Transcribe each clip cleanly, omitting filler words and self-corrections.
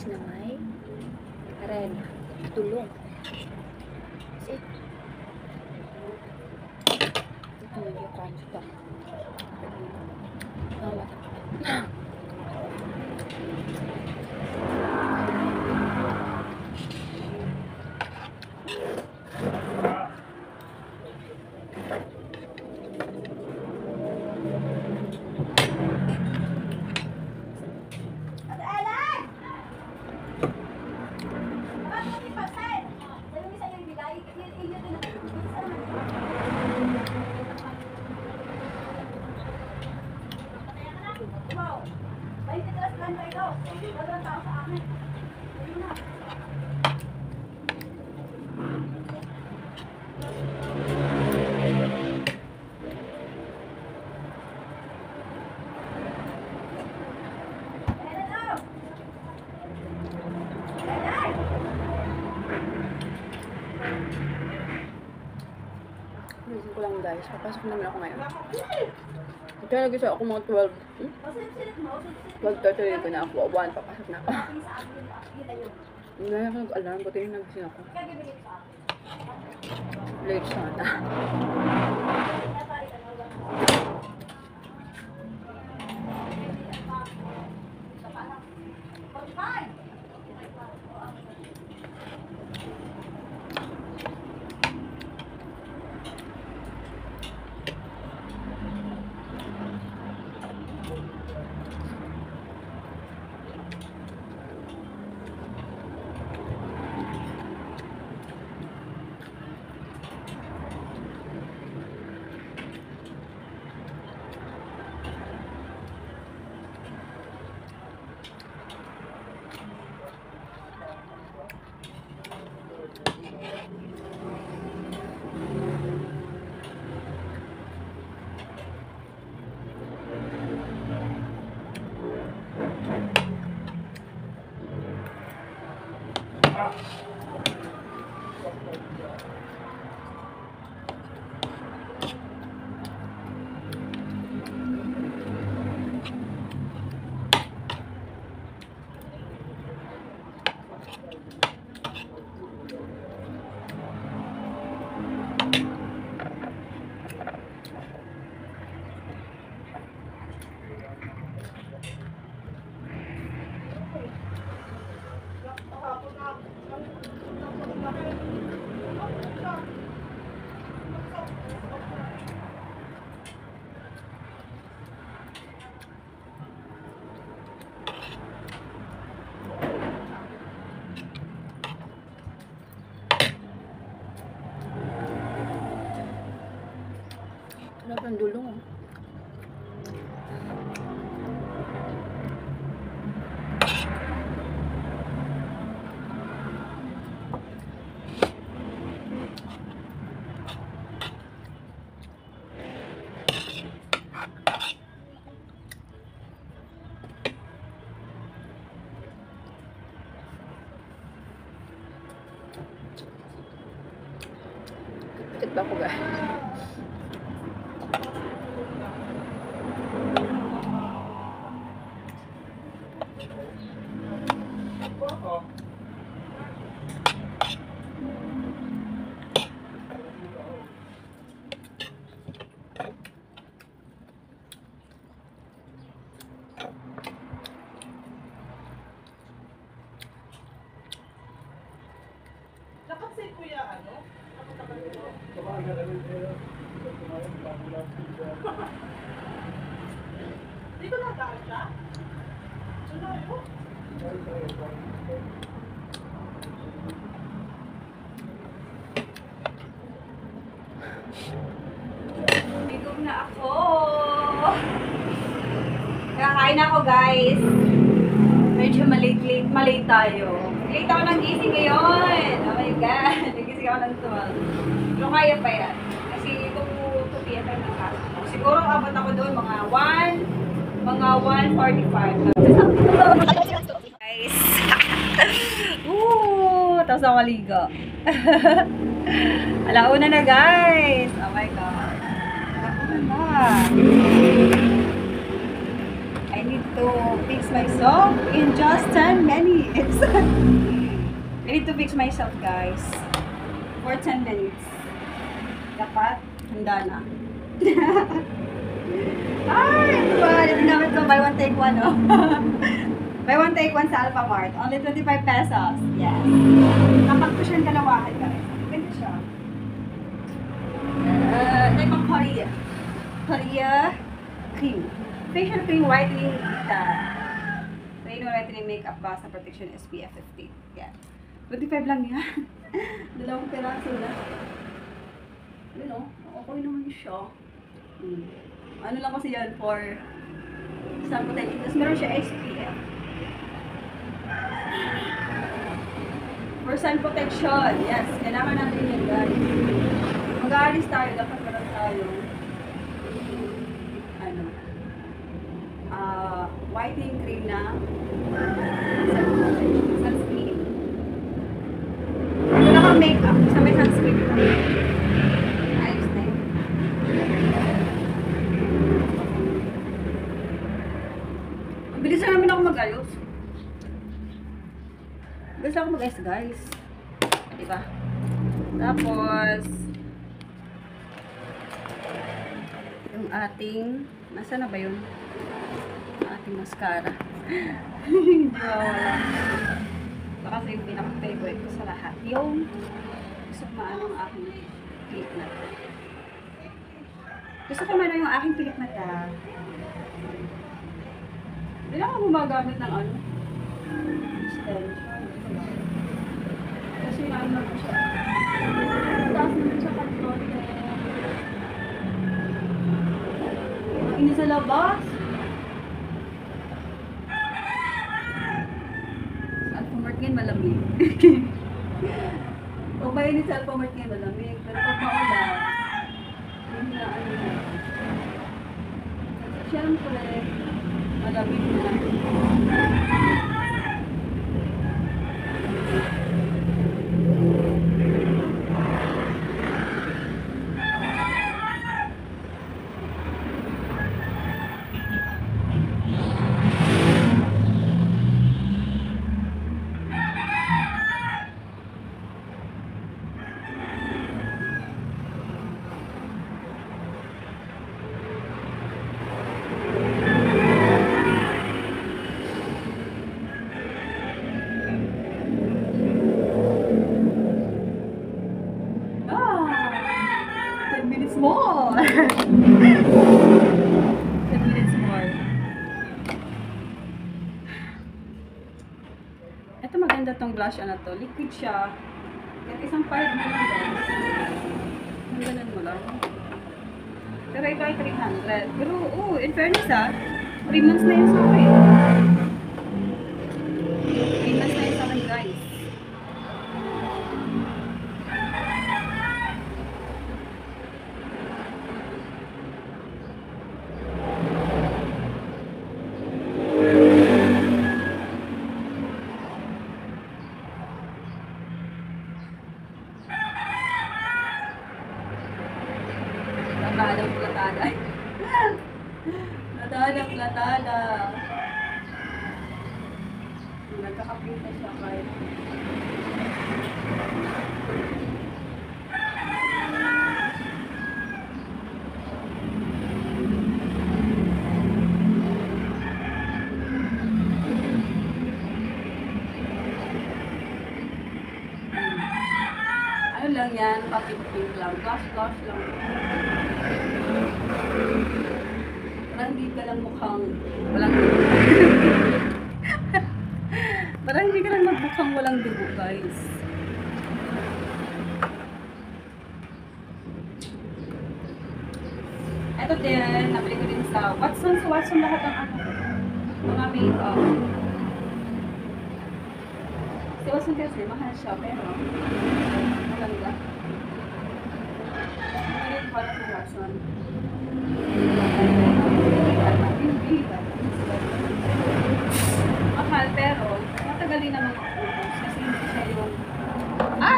na may arena. Tulong. Kasi ito yung kanto. Gising ko lang guys, papasok naman ako ngayon. Kaya nagising ako mga 12. 12:30 ko na ako. 1, papasok na ako. Hindi na ako nag-alarm, buti yung nagising ako. Late sana. Wala pang dulong oh. Pitit ba ako guys? Nakapsay kuya ano? Dito na daan siya? Ano yun? Bigong na ako. Kakain ako guys. Medyo malate tayo. Late ako ng gising ngayon. Oh my God. Nagising ako ng 12. Pero kaya pa yan. Kasi 2 p.m. na nakasok ko. Siguro abot ako doon mga 1:45. Guys. Tapos ako maligo. Alauna na guys. Oh my God. Alauna na. I need to fix myself in just 10 minutes. I need to fix myself, guys. For 10 minutes. Dapat, handa na. Ay, ito ba? Ito namin ito. Buy one, take one, oh. Buy one, take one sa Alphamart. Only 25 pesos. Yes. Kapag ko siyang kalawahan, guys. Ganda siya. Like pang Korea. Korea cream. Facial cream whitening whitening makeup base na protection SPF 50. Yan. 25 lang yan. Dalawang peraso na. Yun o. Okay naman siya. Ano lang kasi yan for sun protection. Tapos meron siya SPF. For sun protection. Yes. Kailangan natin yan, guys. Mag-aalis tayo. Dapat meron tayo whitening cream na sunscreen. Wala kang makeup. Sa may sunscreen lang. Ayos na yun. Ang bilis na namin ako mag-ayos. Bilis na ako mag-ayos, guys. Diba? Tapos, yung ating, nasa na ba yun? Ating mascara. Hindi wala. Ito kasi yung pinaka-favorite ko sa lahat. Yung gusto ko maano ang aking pilik mata. Gusto ko maano yung aking pilik mata. Hindi lang ako gumagamit ng ano. Extension. Kasi ano na po siya. Taas naman siya kanton. Ini sa labas. Alphamart ngayon malamig. O ba yun sa Alphamart ngayon malamig? Pero pag maulan, yun na ano na. Siyempre, malamig na. More. 10 minutes more. Ito maganda tong blush na to. Liquid siya. At isang part mo lang guys. Ang ganun mo lang. Pero ito ay 300. Pero in fairness 3 months na yun sa akin. 3 months na yun sa akin guys. Platada. Nagkakapinta siya kahit. Ano lang yan? Papipin lang. Blush lang. Parang hindi ka lang mukhang walang dugo. Parang hindi ka lang magmukhang walang dugo, guys. Ito din, nabili ko din sa Watson. Sa Watson lahat ng ano. Mga makeup. Si Watson kasi, mahal siya, pero maganda. Ngayon pala si Watson. Mahal pero matagal din naman mag-ubos kasi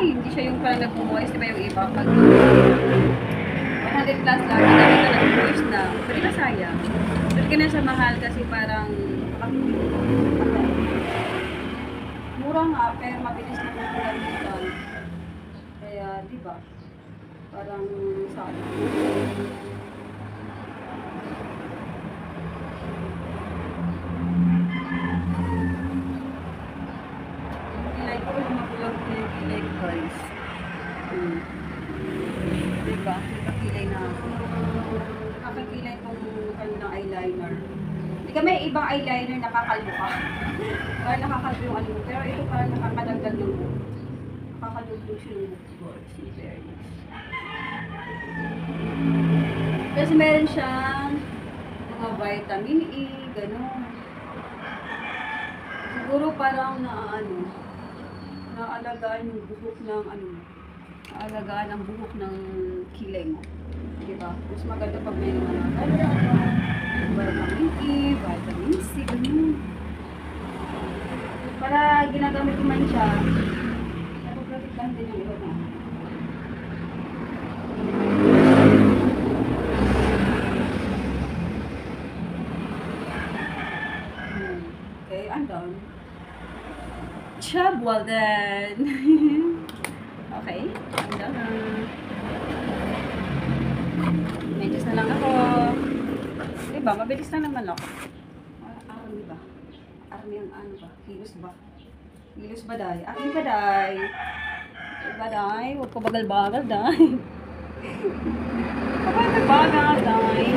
hindi siya yung parang nag-moist, diba yung iba pag 100 100 plus lang. Hindi ka lang first na. Pero na sayang. Pero ka na siya mahal kasi parang mura nga, pero mabilis na popular dito. Kaya, di ba? Parang sayang. Kilay ko yung magulang ko yung kilay ko, guys. Diba? Nakakilay na ako. Nakakilay itong kanilang eyeliner. Hindi ka may ibang eyeliner nakakalbo ka. Parang nakakalbo yung ano. Pero ito parang nakakadagdag yung buhok. Nakakadagdag siya yung buhok. In fairness. Kasi meron siyang mga vitamin E, gano'n. Siguro parang naalagaan yung buhok ng naalagaan ang buhok ng kilay mo. Diba? Mas maganda pag may mga vitamin E, vitamin C, ganun. Para ginagamit ko man siya, napaprotektahan din yung iba na. Okay, I'm done. Job well done. Okay, I'm done. Medyo na lang ako. Diba, mabilis na naman ako. Army ba? Army ang ano ba? Kilos ba? Kilos ba, day? Army ba, day? Diba, day? Huwag ko bagal-bagal, day. Huwag ko bagal-bagal, day.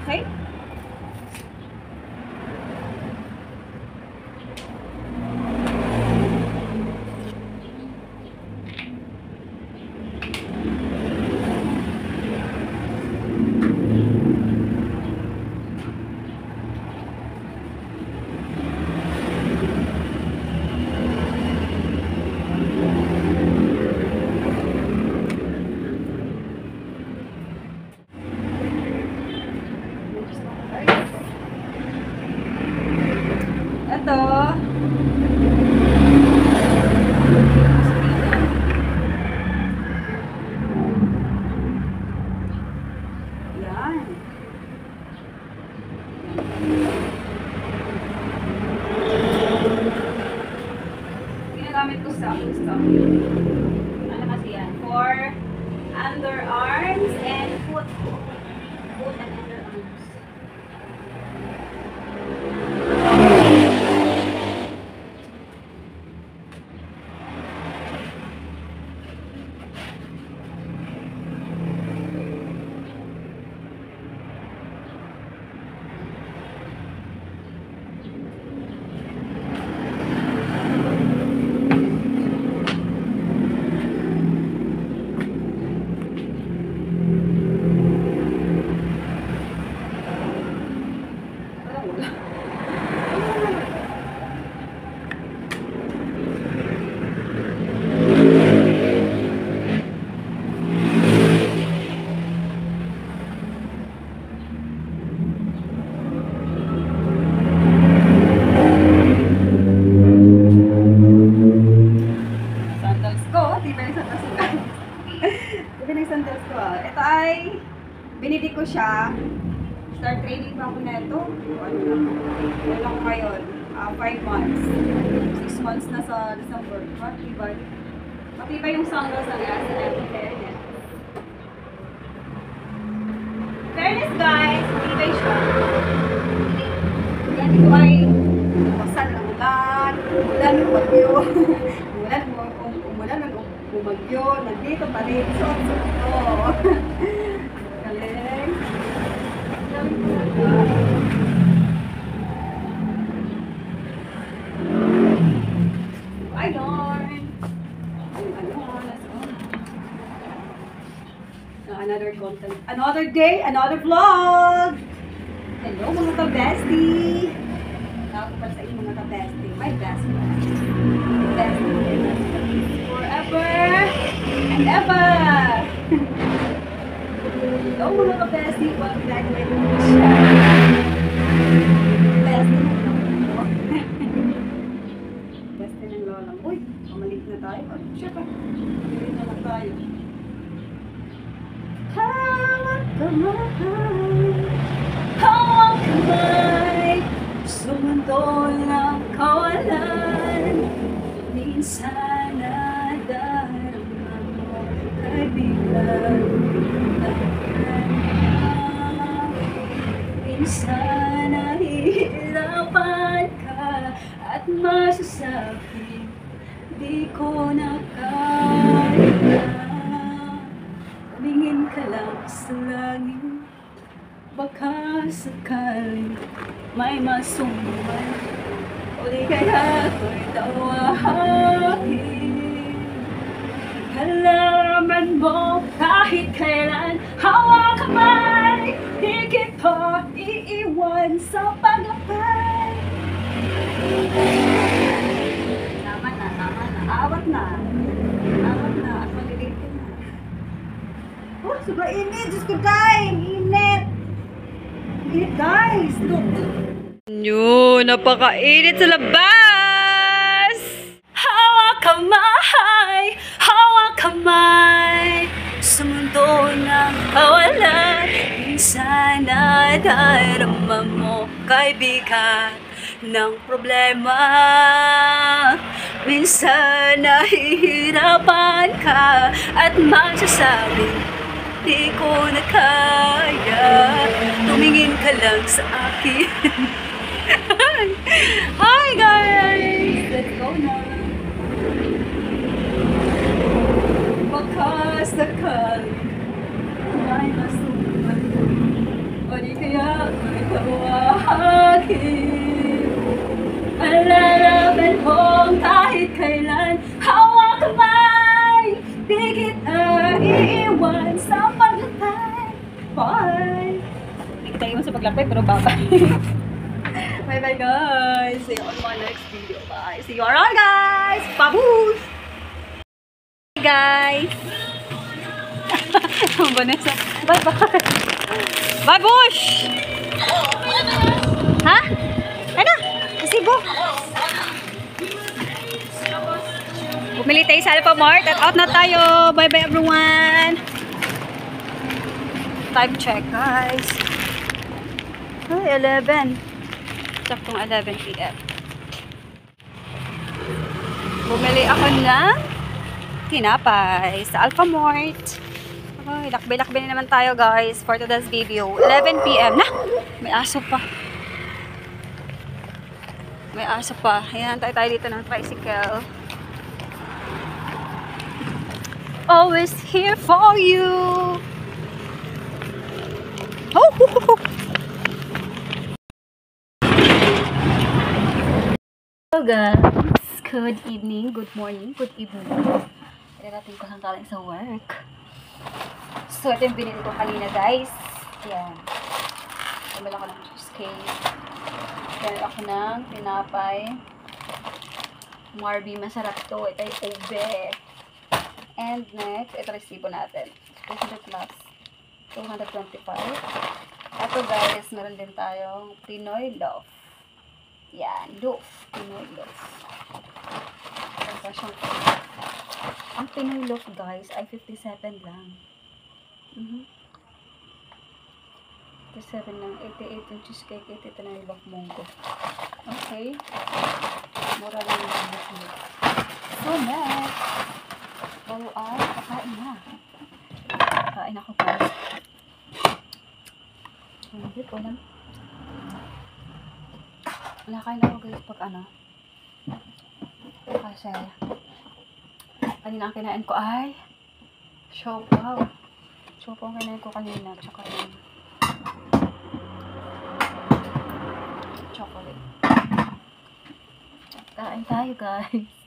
Okay? Ito. Yan. Ginagamit ko sa aking stock. Ano kasi yan? For underarms and foot. Foot and underarms. Ito ay binili ko siya. Start trading pa ako na ito. Ano lang ngayon? 5 months. 6 months na sa December. Matibay. Matibay yung sandals na yan. Fairness. Fairness guys. Matibay siya. Yan ito ay wasan ng ulan. Ulan ng bagyo. Umulan ng bumagyo. Nandito pa rin. So ito. Galing. Galing talaga. Ayun. Another content. Another day, another vlog. Hello mga ka-bestie. Tawag ko pa sa inyo mga ka-bestie. My best friend. Bestie. Forever and ever. Hello mga ka-bestie. Welcome back to my channel. Bestie. Siya pa. Hindi na lang tayo. Hawak kamay, hawak kamay, sa mundo ng kawalan. Minsan nadarama mo, kaibigan. Minsan nahihirapan ka at masasabi, di ko na kaya. Tumingin ka lang sa langit, baka sakaling may masumay, o di kaya ako'y tawahin. Halaman mo kahit kailan, hawak kamay, di kita iiwan sa paglakbay. Tama na, awat na. Awat na, at magiging ka na. Oh, sobrang init! Diyos ko, guys! Init! Init, guys! Look! Yun, napakainit sa labas! Hawak kamay, hawak kamay, sa mundo ng kawalan. Minsan nadarama mo, kaibigan, ng problema. Minsan nahihirapan ka at magsasabi, di ko na kaya. Tumingin ka lang sa akin. Hi guys! Let's go na. Baka sakali may masumay, o di kaya may tawagin. Alalaban mong kahit kailan, hawak kamay, di kita iiwan sa paglakbay. Bye! Hindi kita iwan sa paglakbay, pero bye-bye. Bye-bye guys! See you on my next video. Bye! See you around guys! Babush! Hey guys! Vanessa, bye-bye! Babush! Ha? Ano? Isibo? Bumili tayo sa Alphamart at out na tayo. Bye-bye everyone! Time check guys. Ay, 11. Saktong 11 p.m. Bumili ako ng tinapay sa Alphamart. Ay, lakbay-lakbay na naman tayo guys for today's video. 11 p.m. na! May aso pa. May aso pa. Ayan, tayo dito ng tricycle. Always here for you. Oh! Hello guys! Good evening, good morning, good evening. Darating ko lang galing sa work. So, ito yung binili ko kanina guys. Yan. Bumili ako ng cheesecake. Bumili ako ng tinapay. Marby, masarap to. Ito yung ube. And next, ito resibo natin. 200 plus. 225. Ito guys, meron din tayong Pinoy loaf. Yan, loaf. Pinoy loaf. Ang Pinoy loaf guys ay 57 lang. 57 lang. 88 yung cheesecake. 88 na yung loaf monggo. Okay. Mura lang yung loaf monggo. So next, tayo ay kakain na. Kakain ako guys. Hindi ko alam. Nakain ako guys pag ano. Kasi kanina ang kinain ko ay siopaw. Siopaw ang kinain ko kanina. Tsaka yung chocolate. Kain tayo guys.